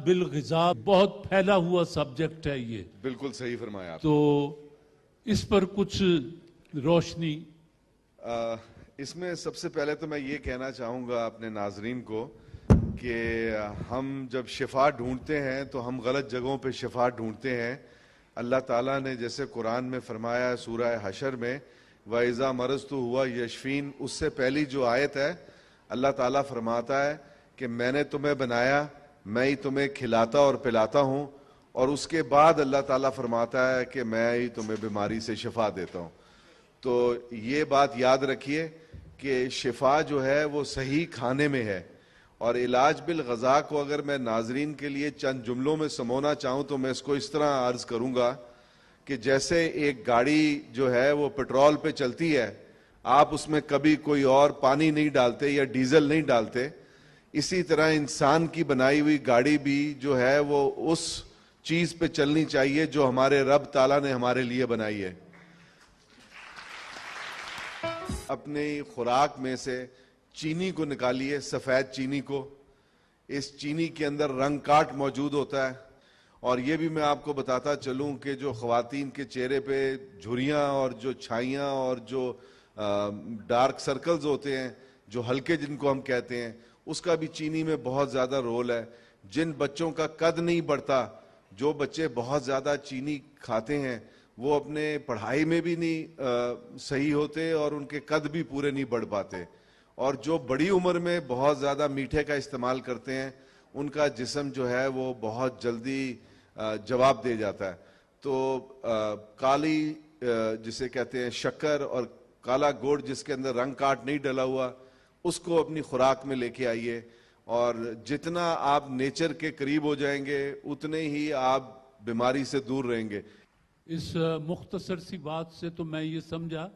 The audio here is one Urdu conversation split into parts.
بالغذا بہت پھیلا ہوا سبجیکٹ ہے یہ. بالکل صحیح فرمایا آپ. تو اس پر کچھ روشنی. اس میں سب سے پہلے تو میں یہ کہنا چاہوں گا اپنے ناظرین کو کہ ہم جب شفا ڈھونڈتے ہیں تو ہم غلط جگہوں پہ شفا ڈھونڈتے ہیں. اللہ تعالیٰ نے جیسے قرآن میں فرمایا ہے سورہ حشر میں وَإِذَا مَرَضْتُ هُوَ يَشْفِينِ، اس سے پہلی جو آیت ہے اللہ تعالیٰ فرماتا ہے کہ میں نے تمہیں بنایا، میں ہی تمہیں کھلاتا اور پلاتا ہوں، اور اس کے بعد اللہ تعالیٰ فرماتا ہے کہ میں ہی تمہیں بیماری سے شفا دیتا ہوں. تو یہ بات یاد رکھیے کہ شفا جو ہے وہ صحیح کھانے میں ہے. اور علاج بالغذا کو اگر میں ناظرین کے لیے چند جملوں میں سمونا چاہوں تو میں اس کو اس طرح عرض کروں گا کہ جیسے ایک گاڑی جو ہے وہ پیٹرول پہ چلتی ہے، آپ اس میں کبھی کوئی اور پانی نہیں ڈالتے یا ڈیزل نہیں ڈالتے، اسی طرح انسان کی بنائی ہوئی گاڑی بھی جو ہے وہ اس چیز پہ چلنی چاہیے جو ہمارے رب تعالیٰ نے ہمارے لیے بنائی ہے. اپنی خوراک میں سے چینی کو نکالیے، سفید چینی کو. اس چینی کے اندر رنگ کاٹ موجود ہوتا ہے. اور یہ بھی میں آپ کو بتاتا چلوں کہ جو خواتین کے چہرے پہ جھریاں اور جو چھائیاں اور جو ڈارک سرکلز ہوتے ہیں، جو ہلکے جن کو ہم کہتے ہیں، اس کا بھی چینی میں بہت زیادہ رول ہے. جن بچوں کا قد نہیں بڑھتا، جو بچے بہت زیادہ چینی کھاتے ہیں، وہ اپنے پڑھائی میں بھی نہیں صحیح ہوتے اور ان کے قد بھی پورے نہیں بڑھ پاتے. اور جو بڑی عمر میں بہت زیادہ میٹھے کا استعمال کرتے ہیں، ان کا جسم جو ہے وہ بہت جلدی جواب دے جاتا ہے. تو کالی جسے کہتے ہیں شکر اور کالا گوڑ جس کے اندر رنگ کاٹ نہیں ڈلا ہوا، اس کو اپنی خوراک میں لے کے آئیے. اور جتنا آپ نیچر کے قریب ہو جائیں گے اتنے ہی آپ بیماری سے دور رہیں گے. اس مختصر سی بات سے تو میں یہ سمجھا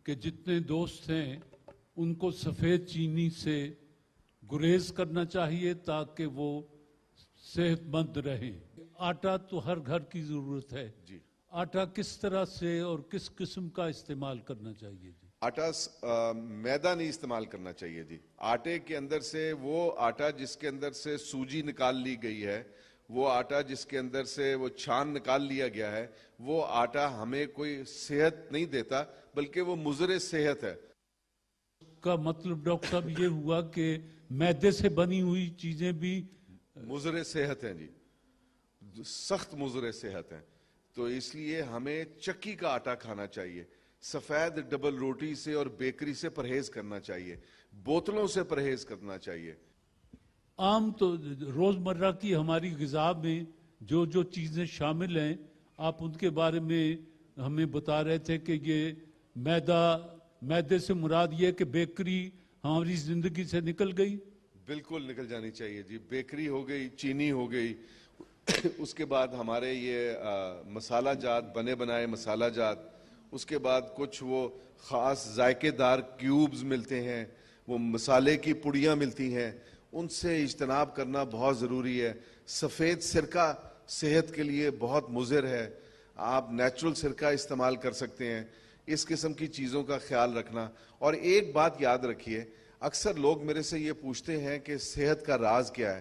کہ جتنے دوست ہیں ان کو سفید چینی سے گریز کرنا چاہیے تاکہ وہ صحت مند رہیں. آٹا تو ہر گھر کی ضرورت ہے. جی. آٹا کس طرح سے اور کس قسم کا استعمال کرنا چاہیے؟ جی. آٹا میدا نہیں استعمال کرنا چاہیے. جی. آٹے کے اندر سے وہ آٹا جس کے اندر سے سوجی نکال لی گئی ہے، وہ آٹا جس کے اندر سے وہ چھان نکال لیا گیا ہے، وہ آٹا ہمیں کوئی صحت نہیں دیتا بلکہ وہ مضر صحت ہے. کا مطلب ڈاکٹر صاحب یہ ہوا کہ میدے سے بنی ہوئی چیزیں بھی مضر صحت ہیں. جی، سخت مضر صحت ہیں. تو اس لیے ہمیں چکی کا آٹا کھانا چاہیے، سفید ڈبل روٹی سے اور بیکری سے پرہیز کرنا چاہیے، بوتلوں سے پرہیز کرنا چاہیے. عام تو روزمرہ کی ہماری غذا میں جو جو چیزیں شامل ہیں آپ ان کے بارے میں ہمیں بتا رہے تھے کہ یہ میدے سے مراد یہ کہ بیکری ہماری زندگی سے نکل گئی. بالکل نکل جانی چاہیے. جی، بیکری ہو گئی، چینی ہو گئی، اس کے بعد ہمارے یہ مسالہ جات، بنے بنائے مسالہ جات، اس کے بعد کچھ وہ خاص ذائقے دار کیوبز ملتے ہیں، وہ مسالے کی پڑیاں ملتی ہیں، ان سے اجتناب کرنا بہت ضروری ہے. سفید سرکہ صحت کے لیے بہت مضر ہے، آپ نیچرل سرکہ استعمال کر سکتے ہیں. اس قسم کی چیزوں کا خیال رکھنا. اور ایک بات یاد رکھیے، اکثر لوگ میرے سے یہ پوچھتے ہیں کہ صحت کا راز کیا ہے،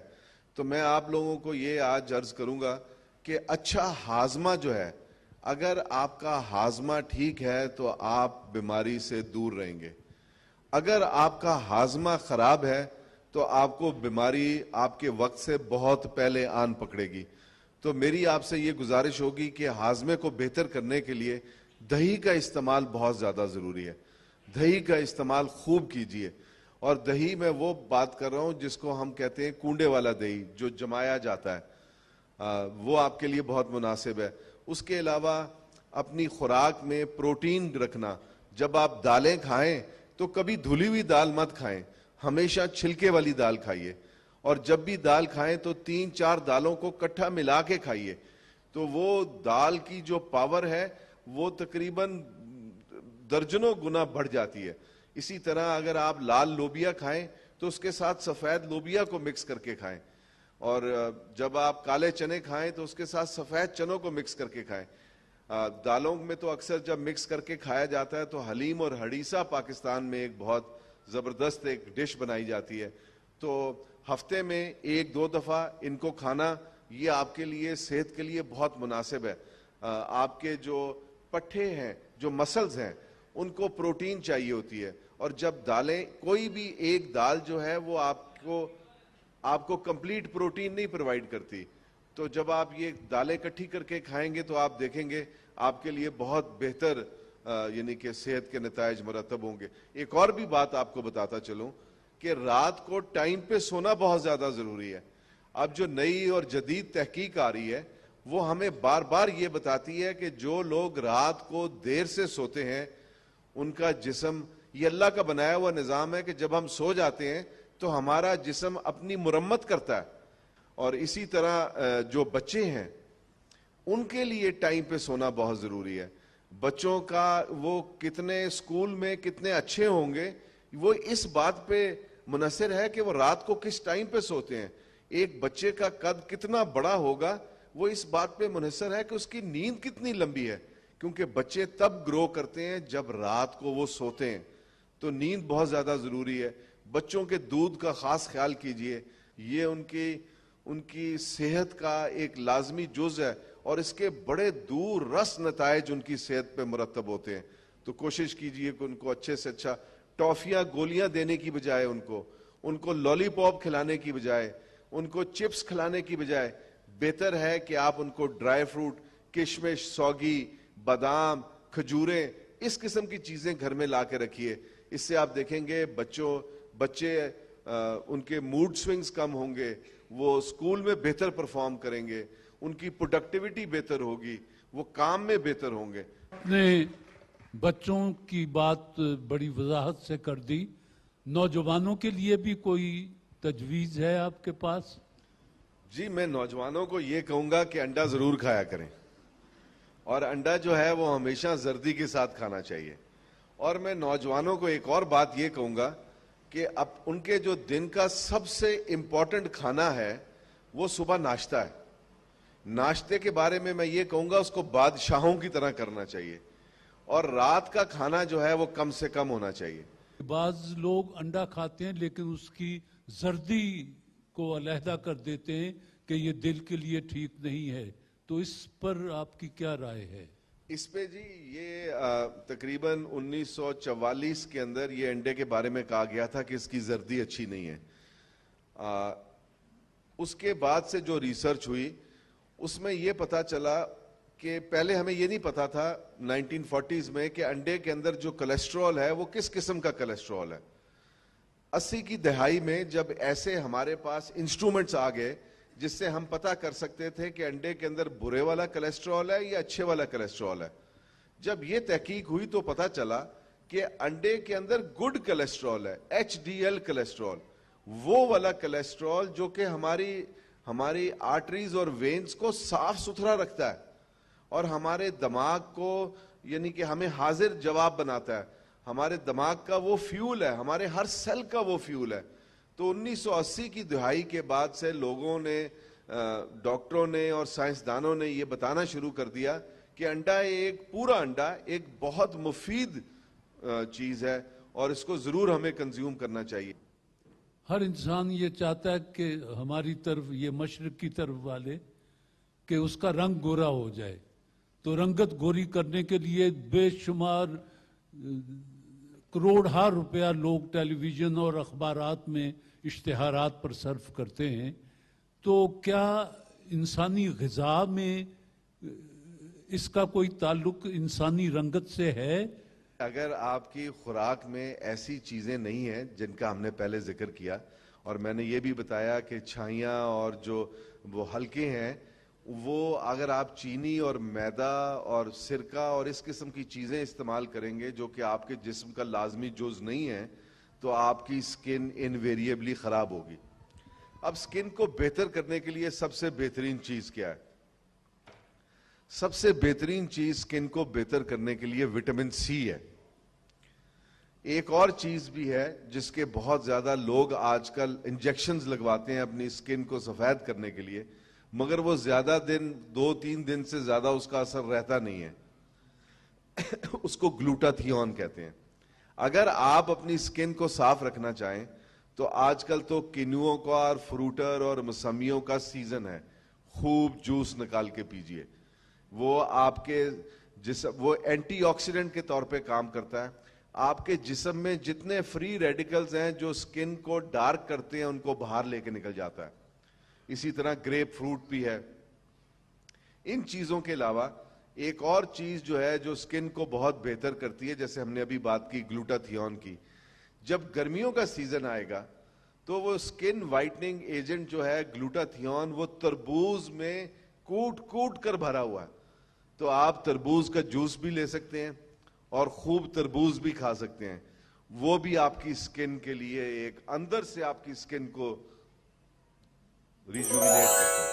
تو میں آپ لوگوں کو یہ آج عرض کروں گا کہ اچھا ہاضمہ جو ہے، اگر آپ کا ہاضمہ ٹھیک ہے تو آپ بیماری سے دور رہیں گے. اگر آپ کا ہاضمہ خراب ہے تو آپ کو بیماری آپ کے وقت سے بہت پہلے آن پکڑے گی. تو میری آپ سے یہ گزارش ہوگی کہ ہاضمے کو بہتر کرنے کے لیے دہی کا استعمال بہت زیادہ ضروری ہے. دہی کا استعمال خوب کیجئے. اور دہی میں وہ بات کر رہا ہوں جس کو ہم کہتے ہیں کنڈے والا دہی، جو جمایا جاتا ہے، وہ آپ کے لیے بہت مناسب ہے. اس کے علاوہ اپنی خوراک میں پروٹین رکھنا. جب آپ دالیں کھائیں تو کبھی دھلی ہوئی دال مت کھائیں، ہمیشہ چھلکے والی دال کھائیے. اور جب بھی دال کھائیں تو 3-4 دالوں کو کٹھا ملا کے کھائیے. تو وہ دال کی جو پاور ہے وہ تقریباً درجنوں گنا بڑھ جاتی ہے. اسی طرح اگر آپ لال لوبیا کھائیں تو اس کے ساتھ سفید لوبیا کو مکس کر کے کھائیں. اور جب آپ کالے چنے کھائیں تو اس کے ساتھ سفید چنوں کو مکس کر کے کھائیں. دالوں میں تو اکثر جب مکس کر کے کھایا جاتا ہے تو حلیم اور ہڑیسہ پاکستان میں ایک بہت زبردست ایک ڈش بنائی جاتی ہے. تو ہفتے میں 1-2 دفعہ ان کو کھانا یہ آپ کے لیے صحت کے لیے بہت مناسب ہے. آپ کے جو پٹھے ہیں, جو مسلز ہیں, ان کو پروٹین چاہیے ہوتی ہے, اور جب دالیں, کوئی بھی ایک دال جو ہے وہ آپ کو کمپلیٹ پروٹین نہیں پرووائڈ کرتی. تو جب آپ یہ دالیں اکٹھی کر کے کھائیں گے تو آپ دیکھیں گے آپ کے لیے بہت بہتر یعنی کہ صحت کے نتائج مرتب ہوں گے. ایک اور بھی بات آپ کو بتاتا چلوں کہ رات کو ٹائم پہ سونا بہت زیادہ ضروری ہے. اب جو نئی اور جدید تحقیق آ رہی ہے وہ ہمیں بار بار یہ بتاتی ہے کہ جو لوگ رات کو دیر سے سوتے ہیں ان کا جسم, یہ اللہ کا بنایا ہوا نظام ہے کہ جب ہم سو جاتے ہیں تو ہمارا جسم اپنی مرمت کرتا ہے. اور اسی طرح جو بچے ہیں ان کے لیے ٹائم پہ سونا بہت ضروری ہے. بچوں کا وہ کتنے اسکول میں کتنے اچھے ہوں گے وہ اس بات پہ منحصر ہے کہ وہ رات کو کس ٹائم پہ سوتے ہیں. ایک بچے کا قد کتنا بڑا ہوگا وہ اس بات پہ منحصر ہے کہ اس کی نیند کتنی لمبی ہے, کیونکہ بچے تب گرو کرتے ہیں جب رات کو وہ سوتے ہیں. تو نیند بہت زیادہ ضروری ہے. بچوں کے دودھ کا خاص خیال کیجئے, یہ ان کی صحت کا ایک لازمی جز ہے, اور اس کے بڑے دور رس نتائج ان کی صحت پہ مرتب ہوتے ہیں. تو کوشش کیجئے کہ ان کو اچھے سے اچھا ٹافیاں, گولیاں دینے کی بجائے ان کو لالی پاپ کھلانے کی بجائے, ان کو چپس کھلانے کی بجائے بہتر ہے کہ آپ ان کو ڈرائی فروٹ, کشمش, سوگی, بادام, کھجوریں, اس قسم کی چیزیں گھر میں لا کے رکھیے. اس سے آپ دیکھیں گے بچے ان کے موڈ سوئنگز کم ہوں گے, وہ اسکول میں بہتر پرفارم کریں گے, ان کی پروڈکٹیوٹی بہتر ہوگی, وہ کام میں بہتر ہوں گے. نے بچوں کی بات بڑی وضاحت سے کر دی. نوجوانوں کے لیے بھی کوئی تجویز ہے آپ کے پاس؟ جی, میں نوجوانوں کو یہ کہوں گا کہ انڈا ضرور کھایا کریں, اور انڈا جو ہے وہ ہمیشہ زردی کے ساتھ کھانا چاہیے. اور میں نوجوانوں کو ایک اور بات یہ کہوں گا کہ اب ان کے جو دن کا سب سے امپورٹنٹ کھانا ہے وہ صبح ناشتہ ہے. ناشتے کے بارے میں یہ کہوں گا اس کو بادشاہوں کی طرح کرنا چاہیے, اور رات کا کھانا جو ہے وہ کم سے کم ہونا چاہیے. بعض لوگ انڈا کھاتے ہیں لیکن اس کی زردی کو علیحدہ کر دیتے ہیں کہ یہ دل کے لیے ٹھیک نہیں ہے, تو اس پر آپ کی کیا رائے ہے؟ اس پہ جی, یہ تقریباً 1944 کے اندر یہ انڈے کے بارے میں کہا گیا تھا کہ اس کی زردی اچھی نہیں ہے. اس کے بعد سے جو ریسرچ ہوئی اس میں یہ پتا چلا کہ پہلے ہمیں یہ نہیں پتا تھا 1940s میں کہ انڈے کے اندر جو کولیسٹرول ہے وہ کس قسم کا کولیسٹرول ہے. 80 کی دہائی میں جب ایسے ہمارے پاس انسٹرومنٹس آ گئے جس سے ہم پتا کر سکتے تھے کہ انڈے کے اندر برے والا کولیسٹرول ہے یا اچھے والا کولیسٹرول ہے, جب یہ تحقیق ہوئی تو پتا چلا کہ انڈے کے اندر گڈ کولیسٹرول ہے, HDL کولیسٹرول, وہ والا کولیسٹرول جو کہ ہماری آرٹریز اور وینز کو صاف ستھرا رکھتا ہے اور ہمارے دماغ کو یعنی کہ ہمیں حاضر جواب بناتا ہے. ہمارے دماغ کا وہ فیول ہے, ہمارے ہر سیل کا وہ فیول ہے. تو 1980 کی دہائی کے بعد سے لوگوں نے, ڈاکٹروں نے اور سائنسدانوں نے یہ بتانا شروع کر دیا کہ انڈا, ایک پورا انڈا ایک بہت مفید چیز ہے اور اس کو ضرور ہمیں کنزیوم کرنا چاہیے. ہر انسان یہ چاہتا ہے کہ ہماری طرف, یہ مشرق کی طرف والے, کہ اس کا رنگ گورا ہو جائے. تو رنگت گوری کرنے کے لیے بے شمار کروڑ روپیہ لوگ ٹیلی ویژن اور اخبارات میں اشتہارات پر صرف کرتے ہیں. تو کیا انسانی غذا میں اس کا کوئی تعلق انسانی رنگت سے ہے؟ اگر آپ کی خوراک میں ایسی چیزیں نہیں ہیں جن کا ہم نے پہلے ذکر کیا, اور میں نے یہ بھی بتایا کہ چھائیاں اور جو وہ ہلکے ہیں, وہ اگر آپ چینی اور میدا اور سرکہ اور اس قسم کی چیزیں استعمال کریں گے جو کہ آپ کے جسم کا لازمی جز نہیں ہے, تو آپ کی سکن انویریبلی خراب ہوگی. اب سکن کو بہتر کرنے کے لیے سب سے بہترین چیز کیا ہے؟ سب سے بہترین چیز سکن کو بہتر کرنے کے لیے وٹامن سی ہے. ایک اور چیز بھی ہے جس کے بہت زیادہ لوگ آج کل انجیکشنز لگواتے ہیں اپنی سکن کو سفید کرنے کے لیے, مگر وہ زیادہ دن, 2-3 دن سے زیادہ اس کا اثر رہتا نہیں ہے. اس کو گلوٹاتھیون کہتے ہیں. اگر آپ اپنی سکن کو صاف رکھنا چاہیں تو آج کل تو کنوؤں کا اور فروٹر اور موسمیوں کا سیزن ہے، خوب جوس نکال کے پیجئے، وہ آپ کے جسم، وہ اینٹی آکسیڈنٹ کے طور پہ کام کرتا ہے، آپ کے جسم میں جتنے فری ریڈیکلز ہیں جو سکن کو ڈارک کرتے ہیں ان کو باہر لے کے نکل جاتا ہے. اسی طرح گریپ فروٹ بھی ہے. ان چیزوں کے علاوہ ایک اور چیز جو ہے جو سکن کو بہت بہتر کرتی ہے، جیسے ہم نے ابھی بات کی گلوٹاتھیون کی، جب گرمیوں کا سیزن آئے گا تو وہ سکن وائٹننگ ایجنٹ جو ہے گلوٹاتھیون، وہ تربوز میں کوٹ کوٹ کر بھرا ہوا ہے. تو آپ تربوز کا جوس بھی لے سکتے ہیں اور خوب تربوز بھی کھا سکتے ہیں، وہ بھی آپ کی سکن کے لیے ایک اندر سے آپ کی سکن کو ریجوینیٹ کرتا ہے.